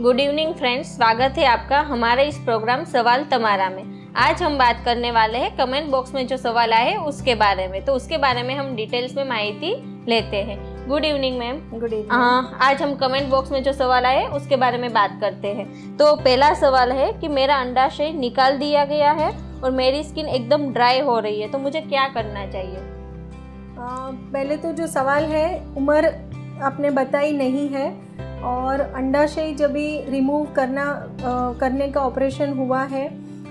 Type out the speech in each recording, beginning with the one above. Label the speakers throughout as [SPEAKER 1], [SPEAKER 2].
[SPEAKER 1] Good evening friends, स्वागत है आपका हमारे इस प्रोग्राम सवाल तमारा में। आज हम बात करने वाले हैं कमेंट बॉक्स में जो सवाल आए उसके बारे में। तो उसके बारे में हम डिटेल्स में माहिती लेते हैं। Good evening ma'am.
[SPEAKER 2] Good evening.
[SPEAKER 1] आज हम कमेंट बॉक्स में जो सवाल आए उसके बारे में बात करते हैं। तो पहला सवाल है कि मेरा अंडाशय निकाल दिया गया है और मेरी स्किन एकदम ड्राई हो रही है, तो मुझे क्या करना चाहिए?
[SPEAKER 2] पहले तो जो सवाल है, उम्र आपने बताई नहीं है और अंडाशय जब भी रिमूव करने का ऑपरेशन हुआ है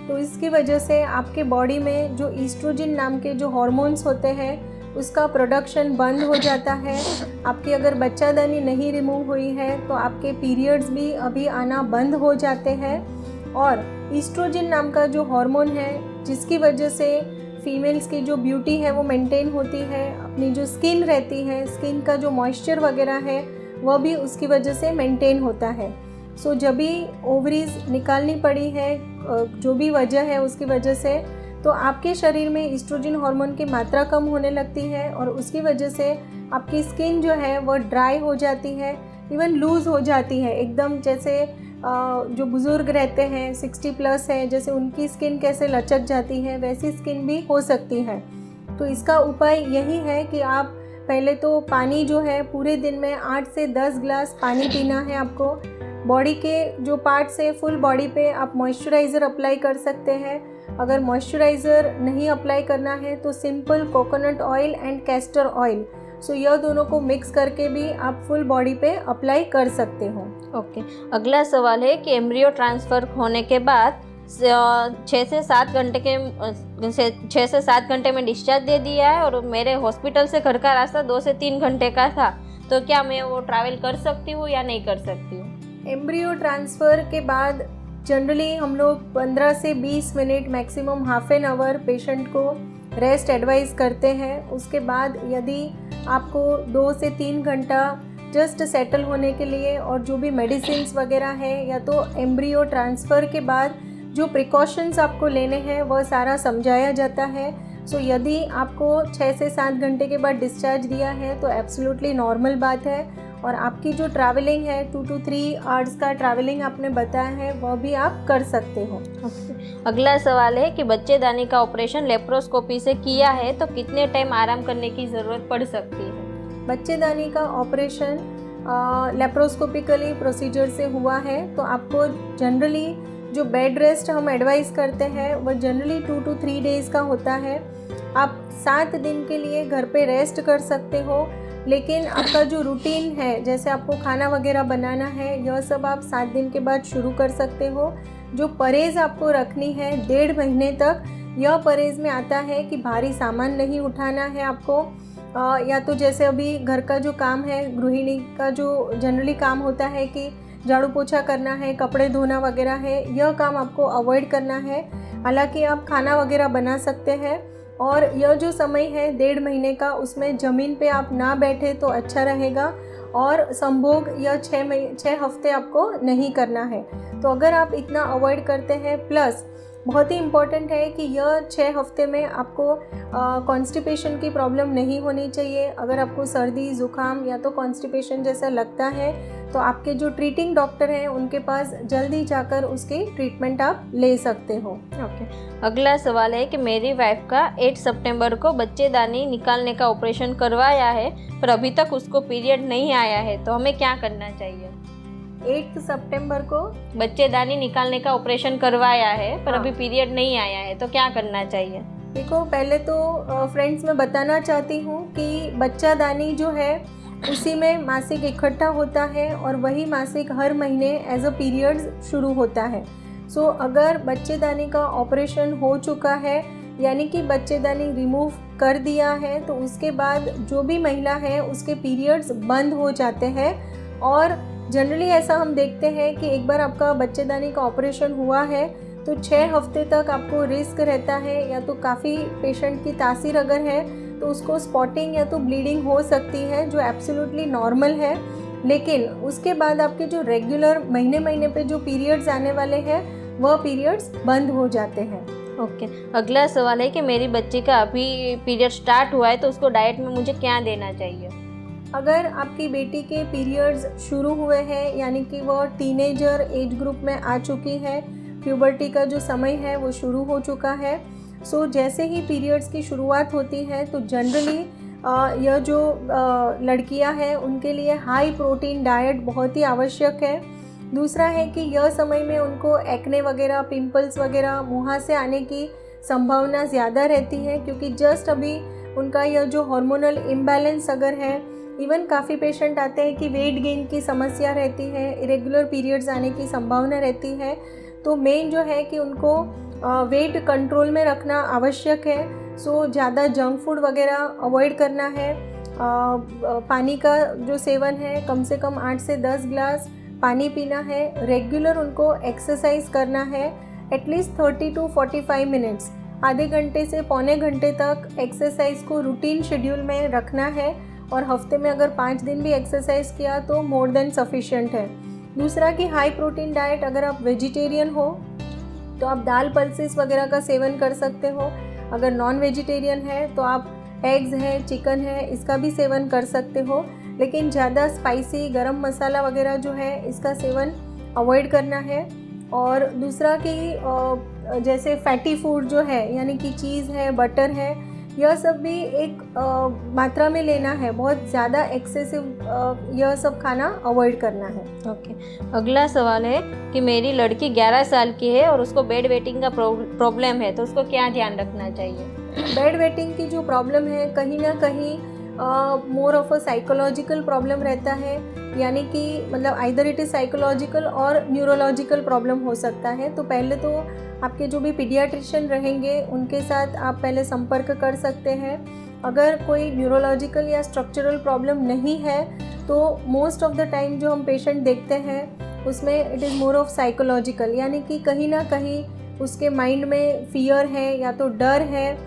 [SPEAKER 2] तो इसकी वजह से आपके बॉडी में जो ईस्ट्रोजन नाम के जो हार्मोन्स होते हैं उसका प्रोडक्शन बंद हो जाता है। आपकी अगर बच्चादानी नहीं रिमूव हुई है तो आपके पीरियड्स भी अभी आना बंद हो जाते हैं। और ईस्ट्रोजन नाम का जो हार्मोन है जिसकी वजह से फीमेल्स की जो ब्यूटी है वो मेंटेन होती है, अपनी जो स्किन रहती है, स्किन का जो मॉइस्चर वगैरह है वह भी उसकी वजह से मेंटेन होता है। सो जब भी ओवरीज निकालनी पड़ी है, जो भी वजह है उसकी वजह से, तो आपके शरीर में ईस्ट्रोजन हार्मोन की मात्रा कम होने लगती है और उसकी वजह से आपकी स्किन जो है वह ड्राई हो जाती है, इवन लूज़ हो जाती है एकदम। जैसे जो बुज़ुर्ग रहते हैं 60+ है, जैसे उनकी स्किन कैसे लचक जाती है वैसी स्किन भी हो सकती है। तो इसका उपाय यही है कि आप पहले तो पानी जो है पूरे दिन में 8 से 10 ग्लास पानी पीना है आपको। बॉडी के जो पार्ट्स है फुल बॉडी पे आप मॉइस्चराइज़र अप्लाई कर सकते हैं। अगर मॉइस्चराइज़र नहीं अप्लाई करना है तो simple coconut oil and castor oil, so यह दोनों को मिक्स करके भी आप फुल बॉडी पे अप्लाई कर सकते हो।
[SPEAKER 1] ओके। अगला सवाल है कि एम्ब्रियो ट्रांसफ़र होने के बाद 6 से 7 घंटे में डिस्चार्ज दे दिया है और मेरे हॉस्पिटल से घर का रास्ता 2 से 3 घंटे का था, तो क्या मैं वो ट्रैवल कर सकती हूँ या नहीं कर सकती हूँ?
[SPEAKER 2] एम्ब्रियो ट्रांसफ़र के बाद जनरली हम लोग 15 से 20 minute maximum half an hour patient को रेस्ट एडवाइस करते हैं। उसके बाद यदि आपको 2 से 3 घंटा जस्ट सेटल होने के लिए और जो भी मेडिसिन्स वगैरह है, या तो एम्ब्रियो ट्रांसफ़र के बाद जो प्रिकॉशंस आपको लेने हैं वह सारा समझाया जाता है। सो यदि आपको 6 से 7 घंटे के बाद डिस्चार्ज दिया है तो एब्सोल्युटली नॉर्मल बात है। और आपकी जो ट्रैवलिंग है 2 to 3 आवर्स का ट्रैवलिंग आपने बताया है वह भी आप कर सकते हो।
[SPEAKER 1] अगला सवाल है कि बच्चेदानी का ऑपरेशन लेप्रोस्कोपी से किया है तो कितने टाइम आराम करने की ज़रूरत पड़ सकती है?
[SPEAKER 2] बच्चेदानी का ऑपरेशन लेप्रोस्कोपिकली प्रोसीजर से हुआ है तो आपको जनरली जो बेड रेस्ट हम एडवाइस करते हैं वह जनरली 2 to 3 डेज़ का होता है। आप 7 दिन के लिए घर पे रेस्ट कर सकते हो, लेकिन आपका जो रूटीन है, जैसे आपको खाना वगैरह बनाना है, यह सब आप 7 दिन के बाद शुरू कर सकते हो। जो परहेज़ आपको रखनी है 1.5 महीने तक, यह परहेज़ में आता है कि भारी सामान नहीं उठाना है आपको, या तो जैसे अभी घर का जो काम है, गृहिणी का जो जनरली काम होता है कि झाड़ू पोछा करना है, कपड़े धोना वगैरह है, यह काम आपको अवॉइड करना है। हालांकि आप खाना वगैरह बना सकते हैं और यह जो समय है 1.5 महीने का, उसमें ज़मीन पे आप ना बैठे तो अच्छा रहेगा। और संभोग यह 6 हफ्ते आपको नहीं करना है। तो अगर आप इतना अवॉइड करते हैं, प्लस बहुत ही इम्पॉर्टेंट है कि यह 6 हफ्ते में आपको कॉन्स्टिपेशन की प्रॉब्लम नहीं होनी चाहिए। अगर आपको सर्दी ज़ुकाम या तो कॉन्स्टिपेशन जैसा लगता है तो आपके जो ट्रीटिंग डॉक्टर हैं उनके पास जल्दी जाकर उसकी ट्रीटमेंट आप ले सकते हो।
[SPEAKER 1] ओके। अगला सवाल है कि मेरी वाइफ का 8 सितंबर को बच्चेदानी निकालने का ऑपरेशन करवाया है पर अभी तक उसको पीरियड नहीं आया है, तो हमें क्या करना चाहिए?
[SPEAKER 2] 8 सितंबर को
[SPEAKER 1] बच्चेदानी निकालने का ऑपरेशन करवाया है पर अभी पीरियड नहीं आया है, तो क्या करना चाहिए?
[SPEAKER 2] देखो, पहले तो फ्रेंड्स मैं बताना चाहती हूँ कि बच्चादानी जो है उसी में मासिक इकट्ठा होता है और वही मासिक हर महीने एज अ पीरियड्स शुरू होता है। सो अगर बच्चेदानी का ऑपरेशन हो चुका है, यानी कि बच्चेदानी रिमूव कर दिया है, तो उसके बाद जो भी महिला है उसके पीरियड्स बंद हो जाते हैं। और जनरली ऐसा हम देखते हैं कि एक बार आपका बच्चेदानी का ऑपरेशन हुआ है तो 6 हफ्ते तक आपको रिस्क रहता है, या तो काफ़ी पेशेंट की तासीर अगर है तो उसको स्पॉटिंग या तो ब्लीडिंग हो सकती है, जो एब्सोल्युटली नॉर्मल है। लेकिन उसके बाद आपके जो रेगुलर महीने महीने पे जो पीरियड्स आने वाले हैं वह पीरियड्स बंद हो जाते हैं।
[SPEAKER 1] ओके। अगला सवाल है कि मेरी बच्ची का अभी पीरियड स्टार्ट हुआ है तो उसको डाइट में मुझे क्या देना चाहिए?
[SPEAKER 2] अगर आपकी बेटी के पीरियड्स शुरू हुए हैं, यानी कि वो टीनेजर एज ग्रुप में आ चुकी है, प्यूबर्टी का जो समय है वो शुरू हो चुका है, सो जैसे ही पीरियड्स की शुरुआत होती है तो जनरली यह जो लड़कियां हैं उनके लिए हाई प्रोटीन डाइट बहुत ही आवश्यक है। दूसरा है कि यह समय में उनको एक्ने वगैरह, पिंपल्स वगैरह मुँह से आने की संभावना ज़्यादा रहती है, क्योंकि जस्ट अभी उनका यह जो हार्मोनल इम्बैलेंस अगर है, इवन काफ़ी पेशेंट आते हैं कि वेट गेन की समस्या रहती है, इरेगुलर पीरियड्स आने की संभावना रहती है, तो मेन जो है कि उनको वेट कंट्रोल में रखना आवश्यक है। सो ज़्यादा जंक फूड वगैरह अवॉइड करना है। पानी का जो सेवन है, कम से कम 8 से 10 ग्लास पानी पीना है। रेगुलर उनको एक्सरसाइज करना है, एटलीस्ट 30 to 45 मिनट्स, आधे घंटे से पौने घंटे तक एक्सरसाइज को रूटीन शेड्यूल में रखना है, और हफ्ते में अगर 5 दिन भी एक्सरसाइज किया तो मोर देन सफिशिएंट है। दूसरा कि हाई प्रोटीन डाइट, अगर आप वेजिटेरियन हो तो आप दाल पल्सेस वगैरह का सेवन कर सकते हो। अगर नॉन वेजिटेरियन है तो आप एग्स है, चिकन है, इसका भी सेवन कर सकते हो, लेकिन ज़्यादा स्पाइसी गरम मसाला वगैरह जो है इसका सेवन अवॉइड करना है। और दूसरा कि जैसे फैटी फूड जो है, यानी कि चीज़ है, बटर है, यह सब भी एक मात्रा में लेना है, बहुत ज़्यादा एक्सेसिव यह सब खाना अवॉइड करना है।
[SPEAKER 1] ओके, अगला सवाल है कि मेरी लड़की 11 साल की है और उसको बेड वेटिंग का प्रॉब्लम है, तो उसको क्या ध्यान रखना चाहिए?
[SPEAKER 2] बेड वेटिंग की जो प्रॉब्लम है, कहीं ना कहीं more of a psychological problem रहता है, यानी कि मतलब आइदर इट इज़ साइकोलॉजिकल और न्यूरोलॉजिकल प्रॉब्लम हो सकता है। तो पहले तो आपके जो भी पीडियाट्रिशियन रहेंगे उनके साथ आप पहले संपर्क कर सकते हैं। अगर कोई न्यूरोलॉजिकल या स्ट्रक्चरल प्रॉब्लम नहीं है तो मोस्ट ऑफ द टाइम जो हम पेशेंट देखते हैं उसमें it is more of psychological, यानी कि कहीं ना कहीं उसके माइंड में फियर है या तो डर है।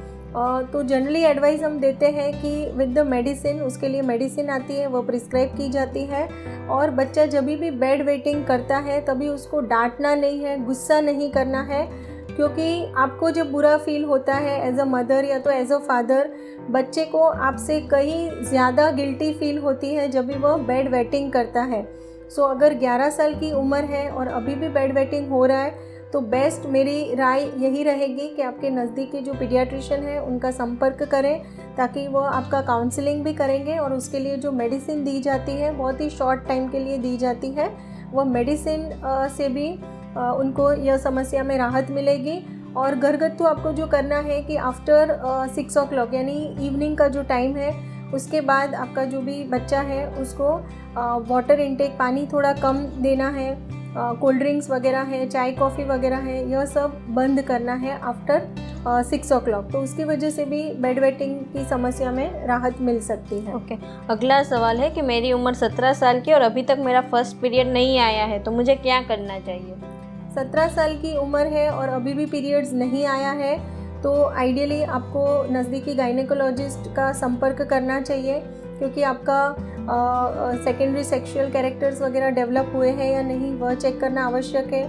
[SPEAKER 2] तो जनरली एडवाइस हम देते हैं कि विद द मेडिसिन, उसके लिए मेडिसिन आती है, वो प्रिस्क्राइब की जाती है, और बच्चा जब भी बेड वेटिंग करता है तभी उसको डांटना नहीं है, गुस्सा नहीं करना है, क्योंकि आपको जब बुरा फील होता है एज अ मदर या तो एज अ फादर, बच्चे को आपसे कहीं ज़्यादा गिल्टी फील होती है जब भी वह बेड वेटिंग करता है। सो अगर 11 साल की उम्र है और अभी भी बेड वेटिंग हो रहा है तो बेस्ट मेरी राय यही रहेगी कि आपके नज़दीकी जो पीडियाट्रिशियन है उनका संपर्क करें, ताकि वो आपका काउंसलिंग भी करेंगे, और उसके लिए जो मेडिसिन दी जाती है, बहुत ही शॉर्ट टाइम के लिए दी जाती है, वह मेडिसिन से भी उनको यह समस्या में राहत मिलेगी। और घरगथ्थू आपको जो करना है कि आफ्टर 6 o'clock, यानी इवनिंग का जो टाइम है, उसके बाद आपका जो भी बच्चा है उसको वाटर इनटेक, पानी थोड़ा कम देना है, कोल्ड ड्रिंक्स वगैरह है, चाय कॉफ़ी वगैरह है, यह सब बंद करना है आफ्टर 6 o'clock। तो उसकी वजह से भी बेड वेटिंग की समस्या में राहत मिल सकती है।
[SPEAKER 1] ओके, अगला सवाल है कि मेरी उम्र 17 साल की और अभी तक मेरा फर्स्ट पीरियड नहीं आया है, तो मुझे क्या करना चाहिए?
[SPEAKER 2] 17 साल की उम्र है और अभी भी पीरियड्स नहीं आया है तो आइडियली आपको नज़दीकी गायनेकोलॉजिस्ट का संपर्क करना चाहिए, क्योंकि आपका सेकेंडरी सेक्सुअल कैरेक्टर्स वगैरह डेवलप हुए हैं या नहीं वह चेक करना आवश्यक है।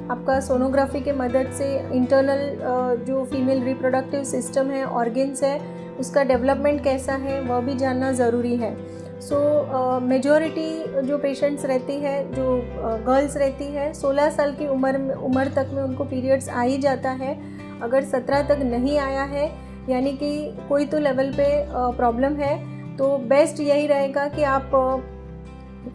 [SPEAKER 2] आपका सोनोग्राफी के मदद से इंटरनल जो फीमेल रिप्रोडक्टिव सिस्टम है, ऑर्गन्स है, उसका डेवलपमेंट कैसा है वह भी जानना ज़रूरी है। मेजॉरिटी जो पेशेंट्स रहती है, जो गर्ल्स रहती है, 16 साल की उम्र तक में उनको पीरियड्स आ ही जाता है। अगर 17 तक नहीं आया है, यानी कि कोई तो लेवल पे प्रॉब्लम है, तो बेस्ट यही रहेगा कि आप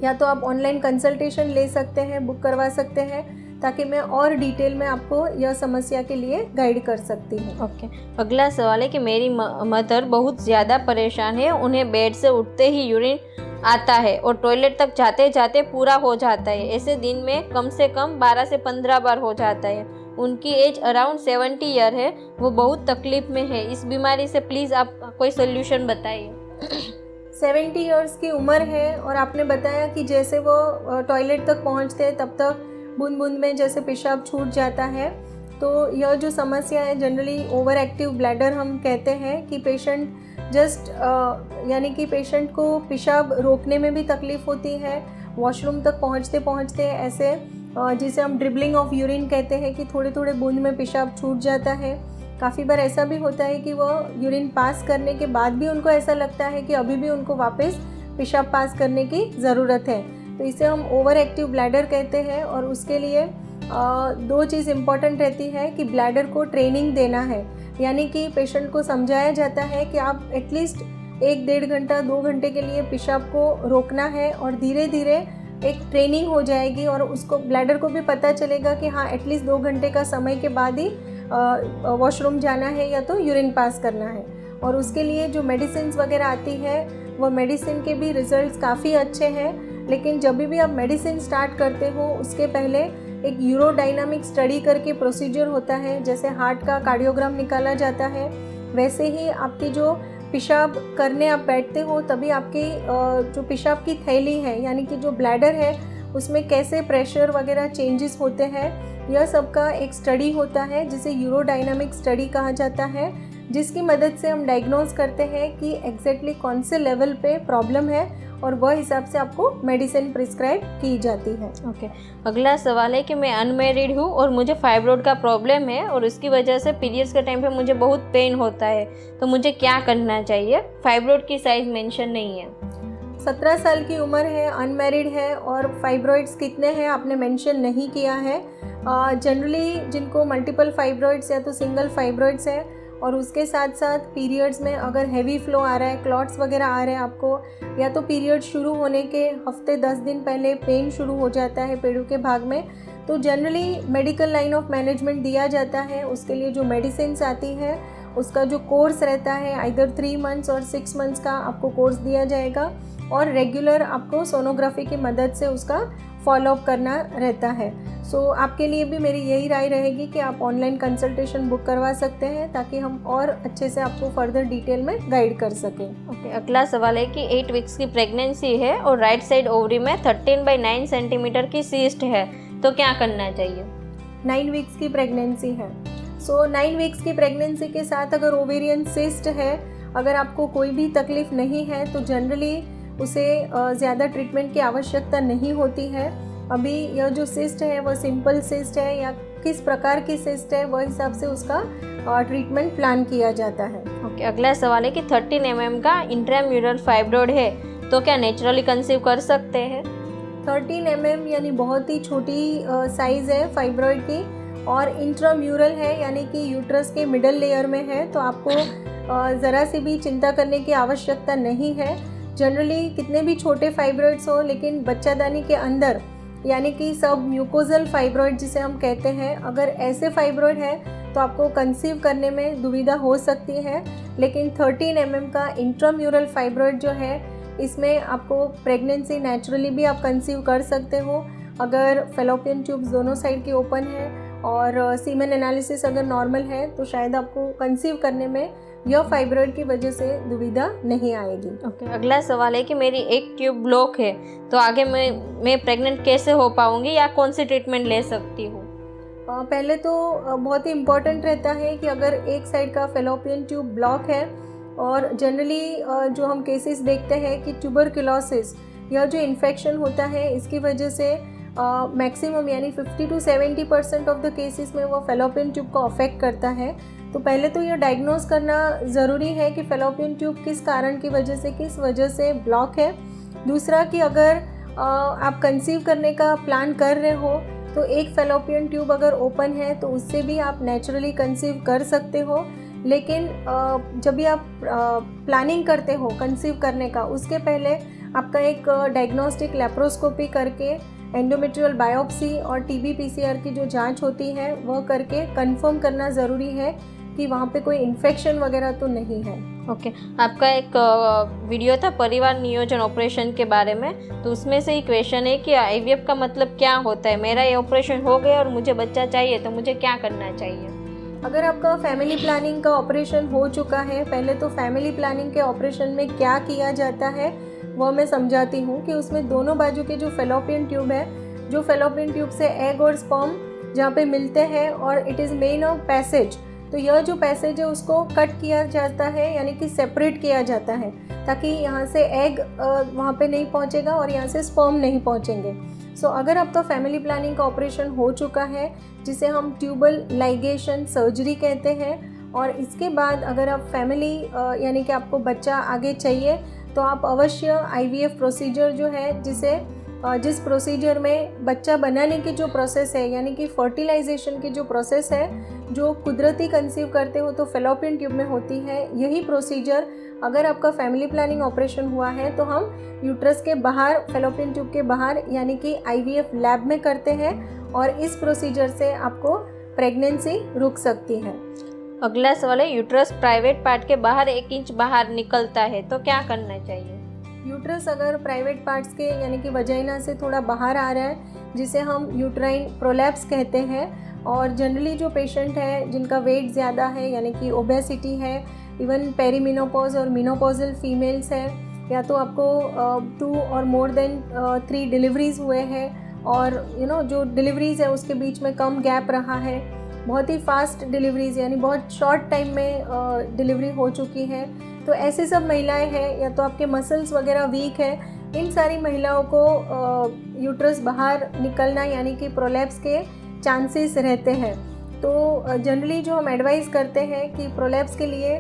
[SPEAKER 2] या तो आप ऑनलाइन कंसल्टेशन ले सकते हैं, बुक करवा सकते हैं, ताकि मैं और डिटेल में आपको यह समस्या के लिए गाइड कर सकती हूँ।
[SPEAKER 1] ओके, अगला सवाल है कि मेरी मदर बहुत ज़्यादा परेशान है, उन्हें बेड से उठते ही यूरिन आता है और टॉयलेट तक जाते जाते पूरा हो जाता है। ऐसे दिन में कम से कम 12 से 15 बार हो जाता है। उनकी एज अराउंड 70 ईयर है, वो बहुत तकलीफ में है। इस बीमारी से प्लीज़ आप कोई सोल्यूशन बताइए।
[SPEAKER 2] 70 ईयर्स की उम्र है और आपने बताया कि जैसे वो टॉयलेट तक पहुँचते हैं तब तक बूंद बूंद में जैसे पेशाब छूट जाता है, तो यह जो समस्या है जनरली ओवर एक्टिव ब्लैडर हम कहते हैं, कि पेशेंट जस्ट यानी कि पेशेंट को पेशाब रोकने में भी तकलीफ़ होती है, वॉशरूम तक पहुँचते पहुँचते ऐसे जिसे हम ड्रिबलिंग ऑफ यूरिन कहते हैं कि थोड़े थोड़े बूंद में पेशाब छूट जाता है। काफ़ी बार ऐसा भी होता है कि वो यूरिन पास करने के बाद भी उनको ऐसा लगता है कि अभी भी उनको वापस पेशाब पास करने की ज़रूरत है। तो इसे हम ओवर एक्टिव ब्लैडर कहते हैं और उसके लिए दो चीज़ इम्पॉर्टेंट रहती है कि ब्लैडर को ट्रेनिंग देना है, यानी कि पेशेंट को समझाया जाता है कि आप एटलीस्ट 1-1.5 घंटा 2 घंटे के लिए पेशाब को रोकना है और धीरे धीरे एक ट्रेनिंग हो जाएगी और उसको ब्लैडर को भी पता चलेगा कि हाँ एटलीस्ट 2 घंटे का समय के बाद ही वॉशरूम जाना है या तो यूरिन पास करना है। और उसके लिए जो मेडिसिन वगैरह आती है वो मेडिसिन के भी रिजल्ट्स काफ़ी अच्छे हैं, लेकिन जब भी आप मेडिसिन स्टार्ट करते हो उसके पहले एक यूरोडायनामिक स्टडी करके प्रोसीजर होता है। जैसे हार्ट का कार्डियोग्राम निकाला जाता है, वैसे ही आपकी जो पेशाब करने आप बैठते हो तभी आपकी जो पेशाब की थैली है यानी कि जो ब्लैडर है उसमें कैसे प्रेशर वगैरह चेंजेस होते हैं, यह सब का एक स्टडी होता है जिसे यूरोडायनामिक स्टडी कहा जाता है, जिसकी मदद से हम डायग्नोज करते हैं कि एग्जैक्टली कौन से लेवल पे प्रॉब्लम है और वह हिसाब से आपको मेडिसिन प्रिस्क्राइब की जाती है।
[SPEAKER 1] ओके, अगला सवाल है कि मैं अनमेरिड हूँ और मुझे फाइब्रोइड का प्रॉब्लम है और उसकी वजह से पीरियड्स के टाइम पे मुझे बहुत पेन होता है, तो मुझे क्या करना चाहिए? फाइब्रोइड की साइज मेंशन नहीं है।
[SPEAKER 2] 17 साल की उम्र है, अनमेरिड है और फाइब्रोइड्स कितने हैं आपने मेंशन नहीं किया है। जनरली जिनको मल्टीपल फाइब्रोइड्स या तो सिंगल फाइब्रोइड्स है और उसके साथ साथ पीरियड्स में अगर हैवी फ्लो आ रहा है, क्लॉट्स वगैरह आ रहे हैं आपको, या तो पीरियड शुरू होने के हफ्ते 10 दिन पहले पेन शुरू हो जाता है पेड़ों के भाग में, तो generally medical line of management दिया जाता है। उसके लिए जो मेडिसिन आती है उसका जो कोर्स रहता है आइदर 3 मंथ्स और 6 मंथ्स का आपको कोर्स दिया जाएगा और रेगुलर आपको सोनोग्राफी की मदद से उसका फॉलोअप करना रहता है। सो आपके लिए भी मेरी यही राय रहेगी कि आप ऑनलाइन कंसल्टेशन बुक करवा सकते हैं ताकि हम और अच्छे से आपको फर्दर डिटेल में गाइड कर सकें।
[SPEAKER 1] ओके, अगला सवाल है कि 8 वीक्स की प्रेगनेंसी है और राइट साइड ओवरी में 13/9 सेंटीमीटर की सीस्ट है, तो क्या करना चाहिए?
[SPEAKER 2] 9 वीक्स की प्रेगनेंसी है। सो 9 वीक्स की प्रेगनेंसी के साथ अगर ओवेरियन सिस्ट है, अगर आपको कोई भी तकलीफ़ नहीं है तो जनरली उसे ज़्यादा ट्रीटमेंट की आवश्यकता नहीं होती है। अभी यह जो सिस्ट है वह सिंपल सिस्ट है या किस प्रकार की सिस्ट है वह हिसाब से उसका ट्रीटमेंट प्लान किया जाता है।
[SPEAKER 1] ओके, अगला सवाल है कि 13 mm का इंट्राम्यूरल फाइब्रोइड है, तो क्या नेचुरली कंसीव कर सकते हैं?
[SPEAKER 2] 13 mm यानी बहुत ही छोटी साइज़ है फाइब्रोइड की और इंट्राम्यूरल है यानी कि यूट्रस के मिडल लेयर में है, तो आपको ज़रा सी भी चिंता करने की आवश्यकता नहीं है। जनरली कितने भी छोटे फाइब्रोइड्स हो लेकिन बच्चादानी के अंदर यानी कि सब म्यूकोजल फाइब्रोइड जिसे हम कहते हैं, अगर ऐसे फाइब्रोइड है तो आपको कंसीव करने में दुविधा हो सकती है। लेकिन 13 mm का इंट्राम्यूरल फाइब्रोइड जो है इसमें आपको प्रेगनेंसी नेचुरली भी आप कंसीव कर सकते हो अगर फेलोपियन ट्यूब्स दोनों साइड की ओपन है और सीमेन एनालिसिस अगर नॉर्मल है तो शायद आपको कंसीव करने में यह फाइब्रोइड की वजह से दुविधा नहीं आएगी।
[SPEAKER 1] ओके, अगला सवाल है कि मेरी एक ट्यूब ब्लॉक है, तो आगे मैं प्रेग्नेंट कैसे हो पाऊंगी या कौन सी ट्रीटमेंट ले सकती हूँ?
[SPEAKER 2] पहले तो बहुत ही इम्पॉर्टेंट रहता है कि अगर एक साइड का फेलोपियन ट्यूब ब्लॉक है और जनरली जो हम केसेस देखते हैं कि ट्यूबरकुलोसिस यह जो इन्फेक्शन होता है इसकी वजह से मैक्सिमम यानी 50 to 70% ऑफ द केसेस में वो फेलोपियन ट्यूब को अफेक्ट करता है। तो पहले तो ये डायग्नोज करना ज़रूरी है कि फेलोपियन ट्यूब किस कारण की वजह से, किस वजह से ब्लॉक है। दूसरा कि अगर आप कंसीव करने का प्लान कर रहे हो तो एक फेलोपियन ट्यूब अगर ओपन है तो उससे भी आप नेचुरली कंसीव कर सकते हो। लेकिन जब भी आप प्लानिंग करते हो कंसीव करने का उसके पहले आपका एक डायग्नोस्टिक लेप्रोस्कोपी करके एंडोमेट्रियल बायोप्सी और टीबी पीसीआर की जो जांच होती है वह करके कंफर्म करना ज़रूरी है कि वहाँ पे कोई इन्फेक्शन वगैरह तो नहीं है।
[SPEAKER 1] ओके, आपका एक वीडियो था परिवार नियोजन ऑपरेशन के बारे में, तो उसमें से ही क्वेश्चन है कि आईवीएफ का मतलब क्या होता है? मेरा ये ऑपरेशन हो गया और मुझे बच्चा चाहिए तो मुझे क्या करना चाहिए?
[SPEAKER 2] अगर आपका फैमिली प्लानिंग का ऑपरेशन हो चुका है, पहले तो फैमिली प्लानिंग के ऑपरेशन में क्या किया जाता है वह मैं समझाती हूँ कि उसमें दोनों बाजू के जो फेलोपियन ट्यूब है, जो फेलोपियन ट्यूब से एग और स्पर्म जहाँ पे मिलते हैं और it is main of passage, तो यह जो पैसेज है उसको कट किया जाता है यानी कि सेपरेट किया जाता है ताकि यहाँ से एग वहाँ पे नहीं पहुँचेगा और यहाँ से स्पर्म नहीं पहुँचेंगे। सो अगर आपका फैमिली प्लानिंग का ऑपरेशन हो चुका है जिसे हम ट्यूबल लाइगेशन सर्जरी कहते हैं और इसके बाद अगर आप फैमिली यानी कि आपको बच्चा आगे चाहिए तो आप अवश्य IVF प्रोसीजर जो है जिस प्रोसीजर में बच्चा बनाने की जो प्रोसेस है, यानी कि फर्टिलाइजेशन की जो प्रोसेस है, जो कुदरती कंसीव करते हो तो फेलोपियन ट्यूब में होती है, यही प्रोसीजर अगर आपका फैमिली प्लानिंग ऑपरेशन हुआ है तो हम यूट्रस के बाहर, फेलोपियन ट्यूब के बाहर यानी कि IVF लैब में करते हैं और इस प्रोसीजर से आपको प्रेगनेंसी रुक सकती है।
[SPEAKER 1] अगला सवाल है, यूट्रस प्राइवेट पार्ट के बाहर 1 इंच बाहर निकलता है तो क्या करना चाहिए?
[SPEAKER 2] यूट्रस अगर प्राइवेट पार्ट्स के यानी कि वजाइना से थोड़ा बाहर आ रहा है, जिसे हम यूट्राइन प्रोलैप्स कहते हैं, और जनरली जो पेशेंट है जिनका वेट ज़्यादा है यानी कि ओबेसिटी है, इवन पेरीमिनोपॉज और मिनोपॉजल फीमेल्स है, या तो आपको 2 और मोर देन 3 डिलीवरीज हुए हैं और जो डिलीवरीज है उसके बीच में कम गैप रहा है, बहुत ही फास्ट डिलीवरीज यानी बहुत शॉर्ट टाइम में डिलीवरी हो चुकी है, तो ऐसी सब महिलाएं हैं, या तो आपके मसल्स वगैरह वीक है, इन सारी महिलाओं को यूट्रस बाहर निकलना यानी कि प्रोलैप्स के चांसेस रहते हैं। तो जनरली जो हम एडवाइस करते हैं कि प्रोलैप्स के लिए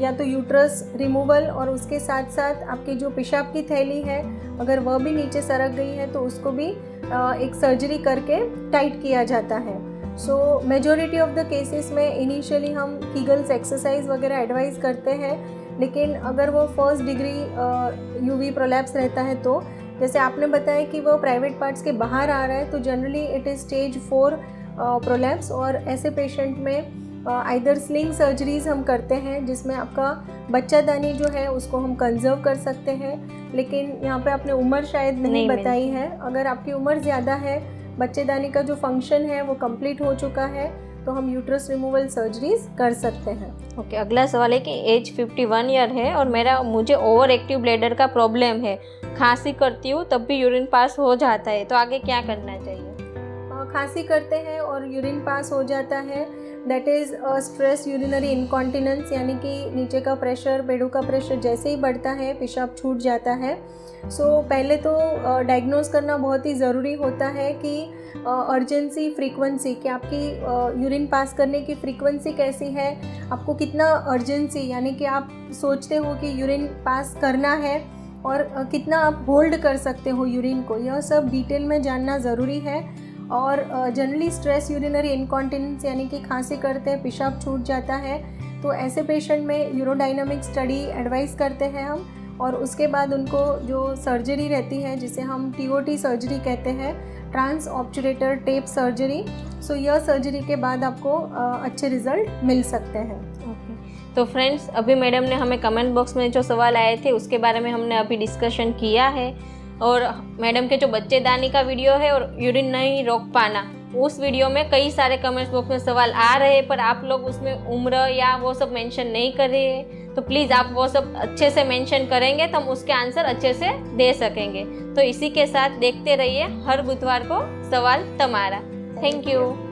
[SPEAKER 2] या तो यूट्रस रिमूवल और उसके साथ साथ आपकी जो पेशाब की थैली है अगर वह भी नीचे सरक गई है तो उसको भी एक सर्जरी करके टाइट किया जाता है। सो मेजॉरिटी ऑफ द केसेस में इनिशियली हम कीगल्स एक्सरसाइज वगैरह एडवाइस करते हैं, लेकिन अगर वो फर्स्ट डिग्री यूवी प्रोलैप्स रहता है तो जैसे आपने बताया कि वो प्राइवेट पार्ट्स के बाहर आ रहा है तो generally it is stage 4 prolapse, और ऐसे पेशेंट में आइदर स्लिंग सर्जरीज हम करते हैं जिसमें आपका बच्चादानी जो है उसको हम कंजर्व कर सकते हैं, लेकिन यहाँ पे आपने उम्र शायद नहीं बताई है। अगर आपकी उम्र ज़्यादा है, बच्चेदानी का जो फंक्शन है वो कंप्लीट हो चुका है, तो हम यूट्रस रिमूवल सर्जरीज कर सकते हैं।
[SPEAKER 1] ओके, अगला सवाल है कि एज 51 ईयर है और मुझे ओवर एक्टिव ब्लैडर का प्रॉब्लम है, खांसी करती हूँ तब भी यूरिन पास हो जाता है, तो आगे क्या करना चाहिए?
[SPEAKER 2] खांसी करते हैं और यूरिन पास हो जाता है, that is stress urinary incontinence, यानी कि नीचे का प्रेशर, पेड़ों का प्रेशर जैसे ही बढ़ता है पेशाब छूट जाता है। सो पहले तो डायग्नोज करना बहुत ही ज़रूरी होता है कि अर्जेंसी फ्रीक्वेंसी, कि आपकी यूरिन पास करने की फ्रीक्वेंसी कैसी है, आपको कितना अर्जेंसी यानी कि आप सोचते हो कि यूरिन पास करना है और कितना आप होल्ड कर सकते हो यूरिन को, यह सब डिटेल में जानना ज़रूरी है। और जनरली स्ट्रेस यूरिनरी इनकॉन्टिनेंस यानी कि खांसी करते हैं पेशाब छूट जाता है, तो ऐसे पेशेंट में यूरोडायनामिक स्टडी एडवाइस करते हैं हम, और उसके बाद उनको जो सर्जरी रहती है जिसे हम TOT सर्जरी कहते हैं, ट्रांस ऑब्चुरेटर टेप सर्जरी, सो यह सर्जरी के बाद आपको अच्छे रिजल्ट मिल सकते हैं।
[SPEAKER 1] तो फ्रेंड्स, अभी मैडम ने हमें कमेंट बॉक्स में जो सवाल आए थे उसके बारे में हमने अभी डिस्कशन किया है, और मैडम के जो बच्चेदानी का वीडियो है और यूरिन नहीं रोक पाना, उस वीडियो में कई सारे कमेंट्स बॉक्स में सवाल आ रहे हैं पर आप लोग उसमें उम्र या वो सब मेंशन नहीं कर रहे हैं, तो प्लीज़ आप वो सब अच्छे से मेंशन करेंगे तो हम उसके आंसर अच्छे से दे सकेंगे। तो इसी के साथ देखते रहिए हर बुधवार को सवाल तमारा। Thank you.